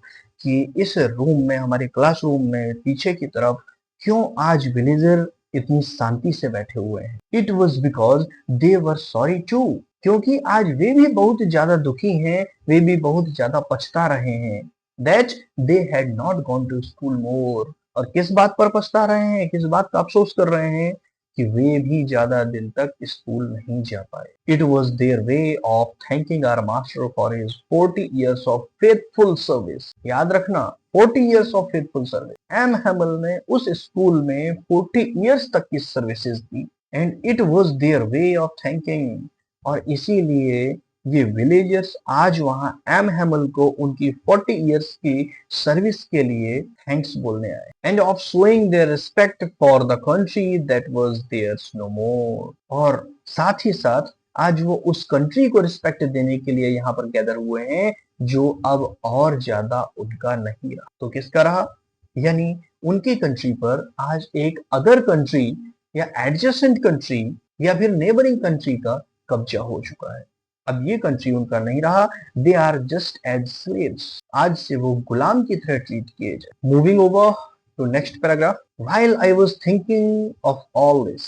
कि इस रूम में, हमारे क्लासरूम में पीछे की तरफ क्यों आज विलेजर इतनी शांति से बैठे हुए हैं। It was because they were sorry too, क्योंकि आज वे भी बहुत ज्यादा दुखी हैं, वे भी बहुत ज्यादा पछता रहे हैं। That they had not gone to school more, और किस बात पर पछता रहे हैं, किस बात का अफसोस कर रहे हैं, कि वे भी ज्यादा दिन तक स्कूल नहीं जा पाए। It was their way of thanking our master for his 40 years of faithful service. याद रखना, 40 years of faithful service. M Hamel ने उस स्कूल में 40 years तक की सर्विसेज दी, and it was their way of thanking, और इसीलिए ये विलेजर्स आज वहां एम हेमल को उनकी 40 years की सर्विस के लिए थैंक्स बोलने आए, and of showing their respect for the country that was theirs no more, और साथ ही साथ आज वो उस कंट्री को रिस्पेक्ट देने के लिए यहाँ पर गैदर हुए हैं जो अब और ज्यादा उनका नहीं रहा। तो किसका रहा? यानी उनकी कंट्री पर आज एक अदर कंट्री या एडजेसेंट कंट्री या फिर नेबरिंग कंट्री का कब्जा हो चुका है। अब ये कंट्री उनका नहीं रहा, they are just as slaves, आज से वो गुलाम की तरह ट्रीट किए जाए। Moving over to next paragraph. While I was thinking of all this,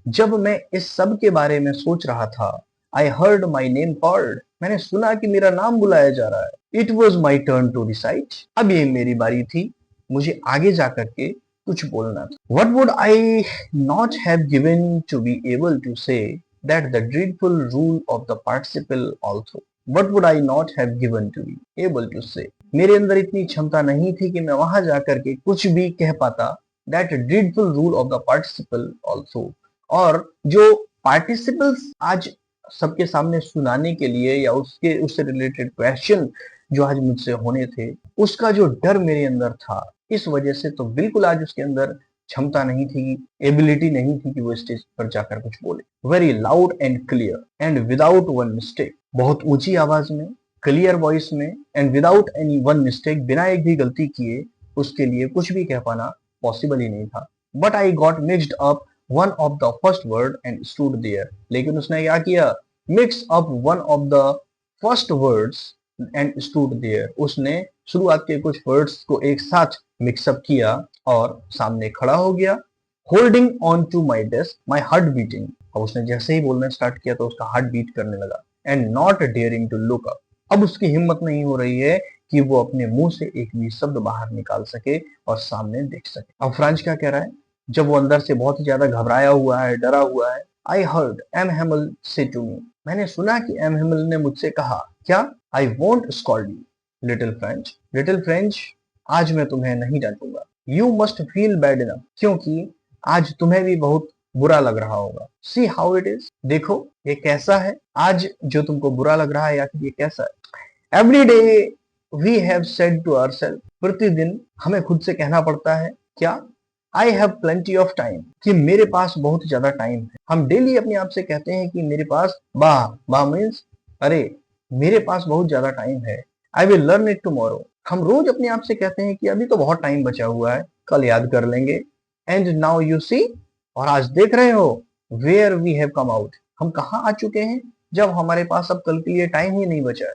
जब मैं इस सब के बारे में सोच रहा था, I heard my name called, मैंने सुना कि मेरा नाम बुलाया जा रहा है। It was my turn to decide, अब ये मेरी बारी थी, मुझे आगे जाकर के कुछ बोलना था। What would I not have given to be able to say that the dreadful rule of the participle also, what would I not have given to be able to say, मेरे अंदर इतनी क्षमता नहीं थी कि मैं वहां जाकर के कुछ भी कह पाता। that dreadful rule of the participle also, और जो participles आज सबके सामने सुनाने के लिए या उससे रिलेटेड क्वेश्चन जो आज मुझसे होने थे, उसका जो डर मेरे अंदर था, इस वजह से तो बिल्कुल आज उसके अंदर क्षमता नहीं थी, एबिलिटी नहीं थी कि वो स्टेज पर जाकर कुछ बोले। Very loud and clear and without one mistake, बहुत ऊंची आवाज में, क्लियर वॉइस में, and without any one mistake, बिना एक भी गलती किए उसके लिए कुछ भी कह पाना पॉसिबल ही नहीं था। But I got mixed up one of the first word and stood there, लेकिन उसने क्या किया? Mix up one of the first words and stood there, उसने शुरुआत के कुछ वर्ड्स को एक साथ मिक्सअप किया और सामने खड़ा हो गया। Holding on to my desk, my heart beating, और उसने जैसे ही बोलना स्टार्ट किया तो उसका हार्ट बीट करने लगा। And not daring to look up, अब उसकी हिम्मत नहीं हो रही है कि वो अपने मुंह से एक भी शब्द बाहर निकाल सके और सामने देख सके। अब फ्रांच क्या कह रहा है, जब वो अंदर से बहुत ही ज्यादा घबराया हुआ है, डरा हुआ है। आई हर्ड एम हेमल से टू मी, मैंने सुना कि एम हेमल ने मुझसे कहा, क्या? I won't scold you little French, little French, आज मैं तुम्हें नहीं डांटूंगा। You must feel bad enough, क्योंकि आज तुम्हें भी बहुत बुरा लग रहा होगा। सी हाउ इट इज, देखो ये कैसा है आज जो तुमको बुरा लग रहा है, या फिर ये कैसा है। Every day we have said to ourselves, प्रतिदिन हमें खुद से कहना पड़ता है, क्या? I have plenty of time, कि मेरे पास बहुत ज्यादा टाइम है। हम डेली अपने आप से कहते हैं कि मेरे पास, बाह मीन्स अरे मेरे पास बहुत ज्यादा टाइम है। I will learn it tomorrow, हम रोज अपने आप से कहते हैं कि अभी तो बहुत टाइम बचा हुआ है, कल याद कर लेंगे। एंड नाउ यू सी, और आज देख रहे हो, where we have come out, हम कहाँ आ चुके हैं, जब हमारे पास अब कल के लिए टाइम ही नहीं बचा है।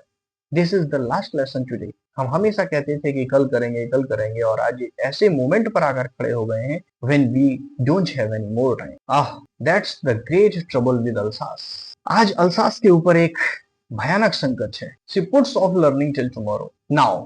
This is the last lesson today, हम हमेशा कहते थे कि कल करेंगे कल करेंगे, और आज ऐसे मोमेंट पर आकर खड़े हो गए हैं when we don't have any more time. That's the great trouble with Alsace, आज अल्सास के ऊपर एक भयानक संकट है। She puts off learning till tomorrow. Now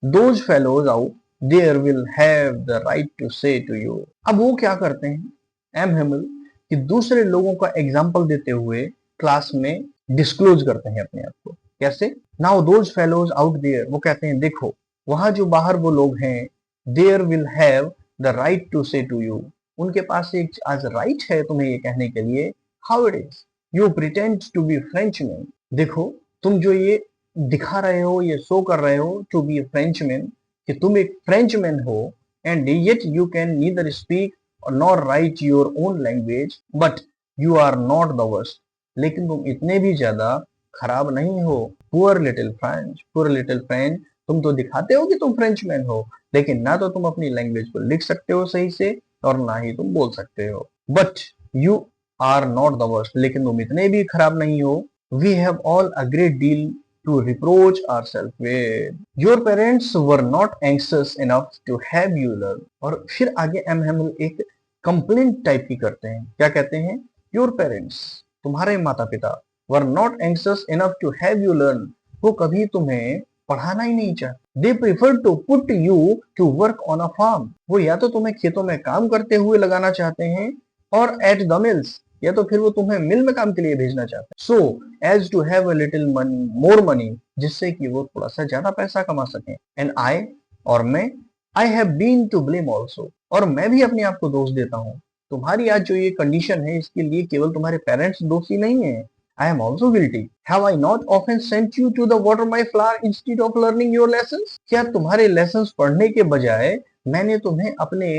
Those fellows out there will have the right to say to you. अब वो क्या करते हैं एम हेमल कि दूसरे लोगों का एग्जाम्पल देते हुए क्लास में डिस्क्लोज करते हैं अपने आप को। कैसे? Now those fellows out there, वो कहते हैं देखो वहां जो बाहर वो लोग हैं, there will have the right to say to you, उनके पास एक आज राइट है तुम्हें ये कहने के लिए, how it is you pretend to be Frenchman, देखो तुम जो ये दिखा रहे हो, ये शो कर रहे हो टू बी फ्रेंचमैन, कि तुम एक फ्रेंचमैन हो, and yet you can neither speak nor write your own language, but you are not the worst, लेकिन तुम इतने भी ज्यादा खराब नहीं हो। Poor little French, poor little French, तुम तो दिखाते हो कि तुम फ्रेंचमैन हो, लेकिन ना तो तुम अपनी लैंग्वेज को लिख सकते हो सही से और ना ही तुम बोल सकते हो। But you are not the worst, लेकिन तुम इतने भी खराब नहीं हो। We have all a great deal to reproach ourselves with. Your parents were not anxious enough to have you learn. और फिर आगे एम हेमल एक कंप्लेंट टाइप की करते हैं। क्या कहते हैं? Your parents, तुम्हारे माता पिता, were not anxious enough to have you learn. वो कभी तुम्हें पढ़ाना ही नहीं चाहते। They preferred to put you to work on a farm. वो या तो तुम्हें खेतों में काम करते हुए लगाना चाहते हैं, और at the mills, या तो फिर वो तुम्हें मिल में काम के लिए भेजना चाहते हैं। So as to have a little money, more money, जिससे कि वो थोड़ा सा ज्यादा पैसा कमा सकें। एंड आई, और मैं, I have been to blame also, और मैं भी अपने आप को दोष देता हूँ। तुम्हारी आज जो ये कंडीशन है, इसके लिए केवल तुम्हारे पेरेंट्स दोषी नहीं है। I am also guilty. Have I not often sent you to the water my flowers instead of learning your lessons? क्या तुम्हारे लेसन पढ़ने के बजाय मैंने तुम्हें अपने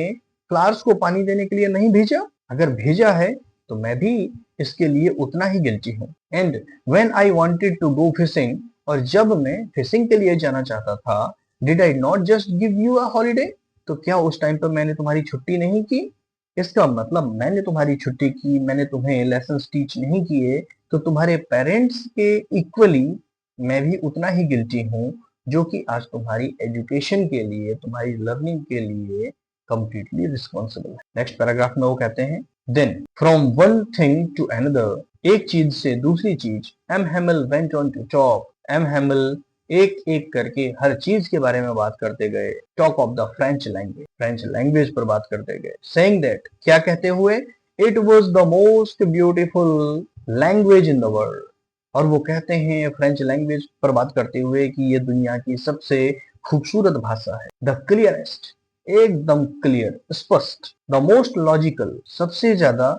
फ्लावर्स को पानी देने के लिए नहीं भेजा? अगर भेजा है तो मैं भी इसके लिए उतना ही गिल्टी हूँ। And when I wanted to go fishing, और जब मैं फिशिंग के लिए जाना चाहता था, did I not just give you a holiday? तो क्या उस टाइम पर मैंने तुम्हारी छुट्टी नहीं की? इसका मतलब मैंने तुम्हारी छुट्टी की, मैंने तुम्हें लेसन्स टीच नहीं किए, तो तुम्हारे पेरेंट्स के इक्वली मैं भी उतना ही गिल्टी हूँ, जो कि आज तुम्हारी एजुकेशन के लिए, तुम्हारी लर्निंग के लिए कंप्लीटली रिस्पॉन्सिबल है। नेक्स्ट पैराग्राफ में वो कहते हैं, then from one thing to another, एक चीज से दूसरी चीज, M Hamel went on to talk, M Hamel एक एक करके हर चीज के बारे में बात करते गए। Talk of the French language, French language पर बात करते गए। सेइंग दैट, क्या कहते हुए? It was the most beautiful language in the world, और वो कहते हैं फ्रेंच लैंग्वेज पर बात करते हुए कि ये दुनिया की सबसे खूबसूरत भाषा है। द क्लियरेस्ट, एकदम क्लियर, स्पष्ट। द मोस्ट लॉजिकल, सबसे ज्यादा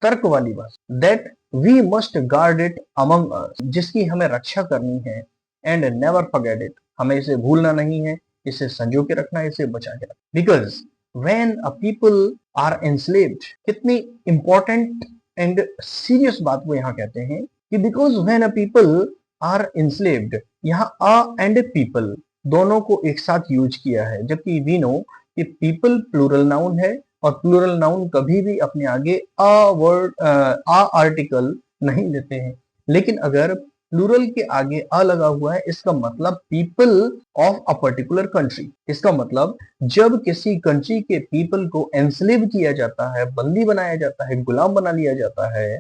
तर्क वाली बात। That we must guard it among us, जिसकी हमें रक्षा करनी है। एंड नेवर फॉरगेट इट, हमें इसे भूलना नहीं है, इसे संजो के रखना है, इसे बचा के रखना। Because when a people are enslaved, कितनी इंपॉर्टेंट एंड सीरियस बात वो यहाँ कहते हैं कि because when a people are enslaved, यहाँ अ एंड पीपल दोनों को एक साथ यूज किया है, जबकि वी नो कि पीपल प्लूरल नाउन है, और प्लूरल नाउन कभी भी अपने आगे अ वर्ड अ आर्टिकल नहीं लेते हैं। लेकिन अगर प्लूरल के आगे अ लगा हुआ है, इसका मतलब people of a particular country. इसका मतलब जब किसी कंट्री के पीपल को एंस्लेव किया जाता है, बंदी बनाया जाता है, गुलाम बना लिया जाता है,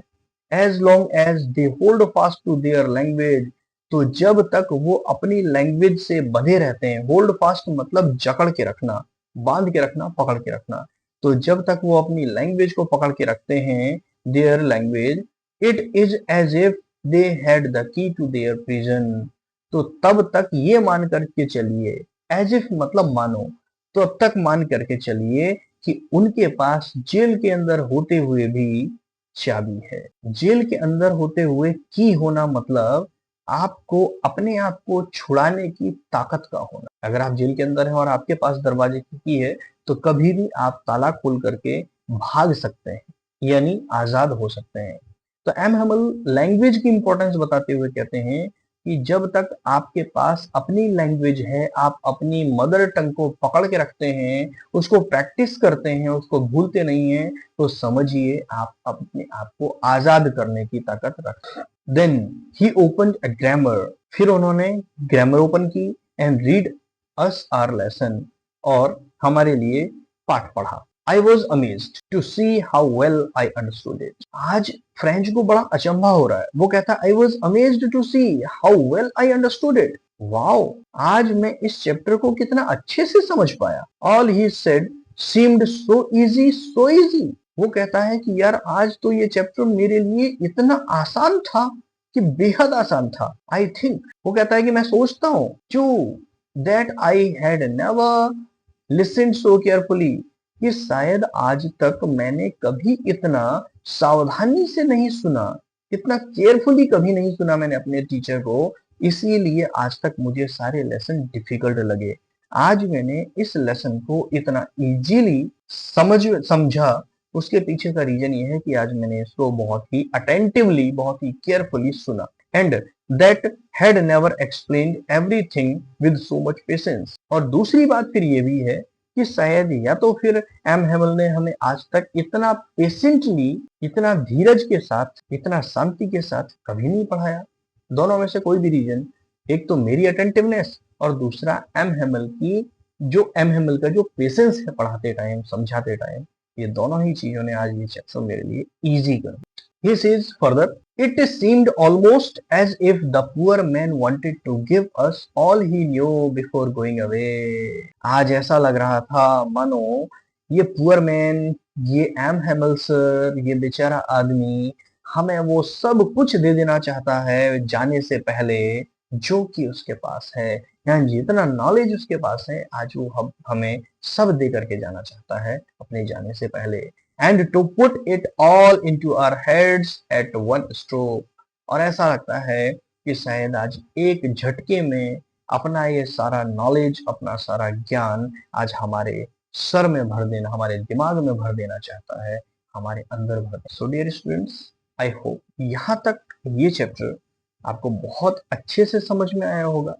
as long as they hold fast to their language, तो जब तक वो अपनी लैंग्वेज से बंधे रहते हैं, होल्ड फास्ट मतलब जकड़ के रखना, बांध के रखना, पकड़ के रखना, तो जब तक वो अपनी लैंग्वेज को पकड़ के रखते हैं, their language, it is as if they had the key to their prison, तो तब तक ये मान करके चलिए, एज इफ मतलब मानो, तो अब तक मान करके चलिए कि उनके पास जेल के अंदर होते हुए भी चाबी है। जेल के अंदर होते हुए की होना मतलब आपको अपने आप को छुड़ाने की ताकत का होना। अगर आप जेल के अंदर हैं और आपके पास दरवाजे की है, तो कभी भी आप ताला खोल करके भाग सकते हैं, यानी आजाद हो सकते हैं। तो एम हेमल लैंग्वेज की इंपॉर्टेंस बताते हुए कहते हैं कि जब तक आपके पास अपनी लैंग्वेज है, आप अपनी मदर टंग को पकड़ के रखते हैं, उसको प्रैक्टिस करते हैं, उसको भूलते नहीं हैं, तो समझिए आप अपने आप को आजाद करने की ताकत रखते हैं। Then he open a grammar, फिर उन्होंने ग्रामर ओपन की, and read us our lesson, और हमारे लिए पाठ पढ़ा। I was amazed to see how well I understood it. आज फ्रेंच को बड़ा अचंभा हो रहा है। वो कहता है I was amazed to see how well I understood it, wow, आज मैं इस चैप्टर को कितना अच्छे से समझ पाया। All he said seemed so easy, so easy. वो कहता है कि यार आज तो ये चैप्टर मेरे लिए इतना आसान था कि बेहद आसान था। आई थिंक, वो कहता है कि मैं सोचता हूँ to that I had never listened so carefully, कि शायद आज तक मैंने कभी इतना सावधानी से नहीं सुना, इतना केयरफुली कभी नहीं सुना मैंने अपने टीचर को, इसीलिए आज तक मुझे सारे लेसन डिफिकल्ट लगे। आज मैंने इस लेसन को इतना इजीली समझा, उसके पीछे का रीजन ये है कि आज मैंने इसको बहुत ही अटेंटिवली, बहुत ही केयरफुली सुना। And that had never explained everything with so much patience. और दूसरी बात फिर ये भी है कि शायद या तो फिर एम हेमल ने हमें आज तक इतना पेशेंटली, इतना धीरज के साथ, इतना शांति के साथ कभी नहीं पढ़ाया। दोनों में से कोई भी रीजन, एक तो मेरी अटेंटिवनेस और दूसरा एम हेमल का जो पेशेंस है पढ़ाते टाइम, समझाते टाइम, ये दोनों ही चीजों ने आज ये चैप्टर मेरे लिए इजी कर दिया। He says further, it seemed almost as if the poor man wanted to give us all he knew before going away. आज ऐसा लग रहा था मानो ये पुअर मैन, ये एम हेमल सर, ये बेचारा आदमी हमें वो सब कुछ दे देना चाहता है जाने से पहले जो कि उसके पास है, यानी जितना नॉलेज उसके पास है आज वो हमें सब दे करके जाना चाहता है अपने जाने से पहले। And to put it all into our heads at one stroke. और ऐसा लगता है कि शायद आज एक झटके में अपना ये सारा नॉलेज, अपना सारा ज्ञान आज हमारे सर में भर देना, हमारे दिमाग में भर देना चाहता है, हमारे अंदर भर देना। So dear students, I hope यहाँ तक ये चैप्टर आपको बहुत अच्छे से समझ में आया होगा।